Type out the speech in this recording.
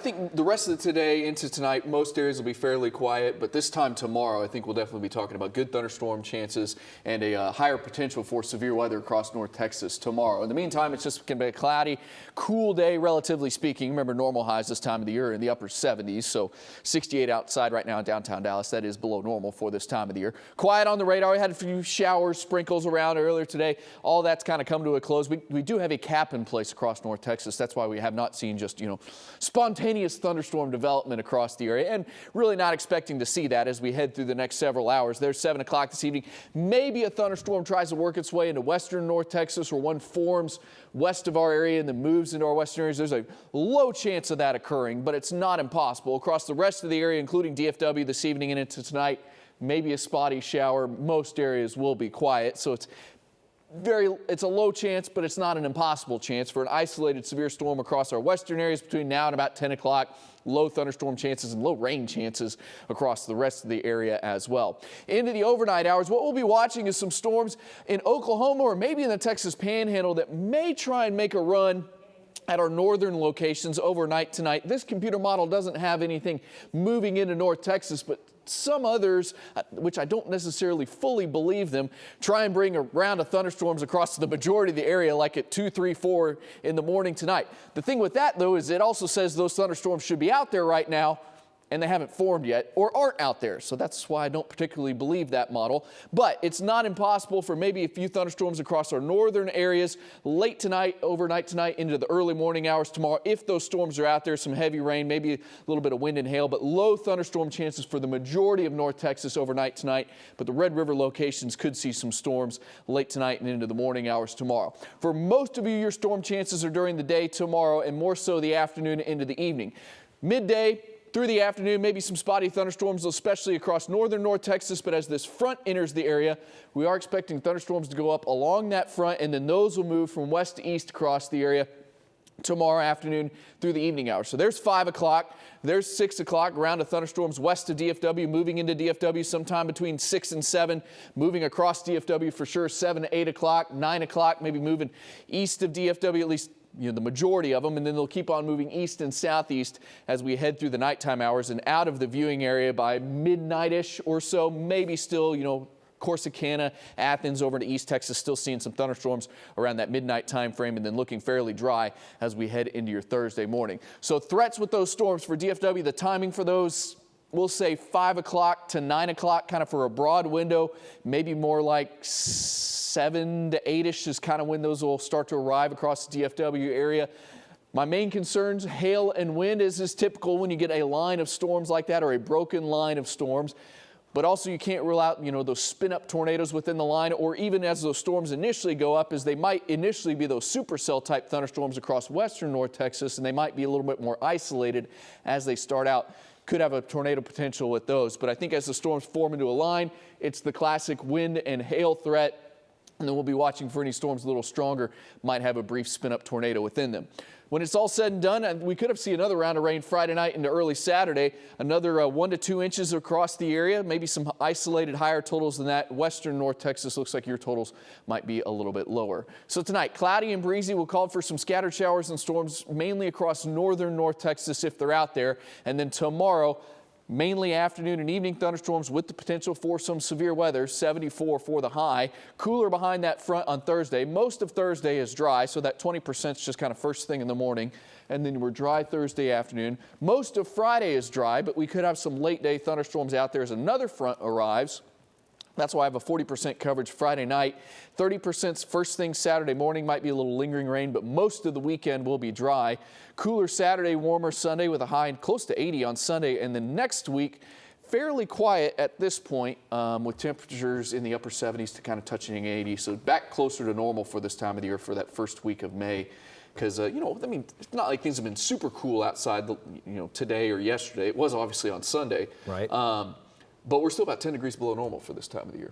I think the rest of today into tonight, most areas will be fairly quiet, but this time tomorrow, I think we'll definitely be talking about good thunderstorm chances and a higher potential for severe weather across North Texas tomorrow. In the meantime, it's just going to be a cloudy, cool day, relatively speaking. Remember, normal highs this time of the year are in the upper 70s, so 68 outside right now in downtown Dallas. That is below normal for this time of the year. Quiet on the radar. We had a few showers, sprinkles around earlier today. All that's kind of come to a close. We do have a cap in place across North Texas. That's why we have not seen just, spontaneous thunderstorm development across the area, and really not expecting to see that as we head through the next several hours. There's 7 o'clock this evening. Maybe a thunderstorm tries to work its way into western North Texas, or one forms west of our area and then moves into our western areas. There's a low chance of that occurring, but it's not impossible. Across the rest of the area, including DFW this evening and into tonight, maybe a spotty shower. Most areas will be quiet, so it's a low chance, but it's not an impossible chance for an isolated severe storm across our western areas between now and about 10 o'clock. Low thunderstorm chances and low rain chances across the rest of the area as well. Into the overnight hours, what we'll be watching is some storms in Oklahoma or maybe in the Texas Panhandle that may try and make a run at our northern locations overnight tonight. This computer model doesn't have anything moving into North Texas, but some others, which I don't necessarily fully believe them, try and bring a round of thunderstorms across the majority of the area like at 2, 3, 4 in the morning tonight. The thing with that, though, is it also says those thunderstorms should be out there right now, and they haven't formed yet or aren't out there. So that's why I don't particularly believe that model. But it's not impossible for maybe a few thunderstorms across our northern areas late tonight, overnight tonight, into the early morning hours tomorrow. If those storms are out there, some heavy rain, maybe a little bit of wind and hail, but low thunderstorm chances for the majority of North Texas overnight tonight. But the Red River locations could see some storms late tonight and into the morning hours tomorrow. For most of you, your storm chances are during the day tomorrow and more so the afternoon into the evening. Midday through the afternoon, maybe some spotty thunderstorms, especially across northern North Texas. But as this front enters the area, we are expecting thunderstorms to go up along that front, and then those will move from west to east across the area tomorrow afternoon through the evening hours. So there's 5 o'clock. There's 6 o'clock. Round of thunderstorms west of DFW, moving into DFW sometime between 6 and 7. Moving across DFW for sure, 7 to 8 o'clock. 9 o'clock, maybe moving east of DFW, at least the majority of them, and then they'll keep on moving east and southeast as we head through the nighttime hours and out of the viewing area by midnight-ish or so. Maybe still, Corsicana, Athens over to East Texas, still seeing some thunderstorms around that midnight time frame, and then looking fairly dry as we head into your Thursday morning. So threats with those storms for DFW, the timing for those, we'll say 5 o'clock to 9 o'clock, kind of for a broad window, maybe more like 7 to 8-ish is kind of when those will start to arrive across the DFW area. My main concerns, hail and wind, as is typical when you get a line of storms like that or a broken line of storms. But also you can't rule out, those spin-up tornadoes within the line, or even as those storms initially go up, as they might initially be those supercell type thunderstorms across western North Texas, and they might be a little bit more isolated as they start out. Could have a tornado potential with those. But I think as the storms form into a line, it's the classic wind and hail threat. And then we'll be watching for any storms a little stronger, might have a brief spin-up tornado within them. When it's all said and done, we could have seen another round of rain Friday night into early Saturday. Another 1 to 2 inches across the area, maybe some isolated higher totals than that. Western North Texas looks like your totals might be a little bit lower. So tonight, cloudy and breezy. We'll call for some scattered showers and storms mainly across northern North Texas if they're out there. And then tomorrow, mainly afternoon and evening thunderstorms with the potential for some severe weather, 74 for the high. Cooler behind that front on Thursday. Most of Thursday is dry, so that 20% is just kind of first thing in the morning. And then we're dry Thursday afternoon. Most of Friday is dry, but we could have some late day thunderstorms out there as another front arrives. That's why I have a 40% coverage Friday night. 30% first thing Saturday morning, might be a little lingering rain, but most of the weekend will be dry. Cooler Saturday, warmer Sunday with a high close to 80 on Sunday. And then next week, fairly quiet at this point with temperatures in the upper 70s to kind of touching 80. So back closer to normal for this time of the year for that first week of May. Because, it's not like things have been super cool outside, today or yesterday. It was obviously on Sunday. Right. But we're still about 10 degrees below normal for this time of the year.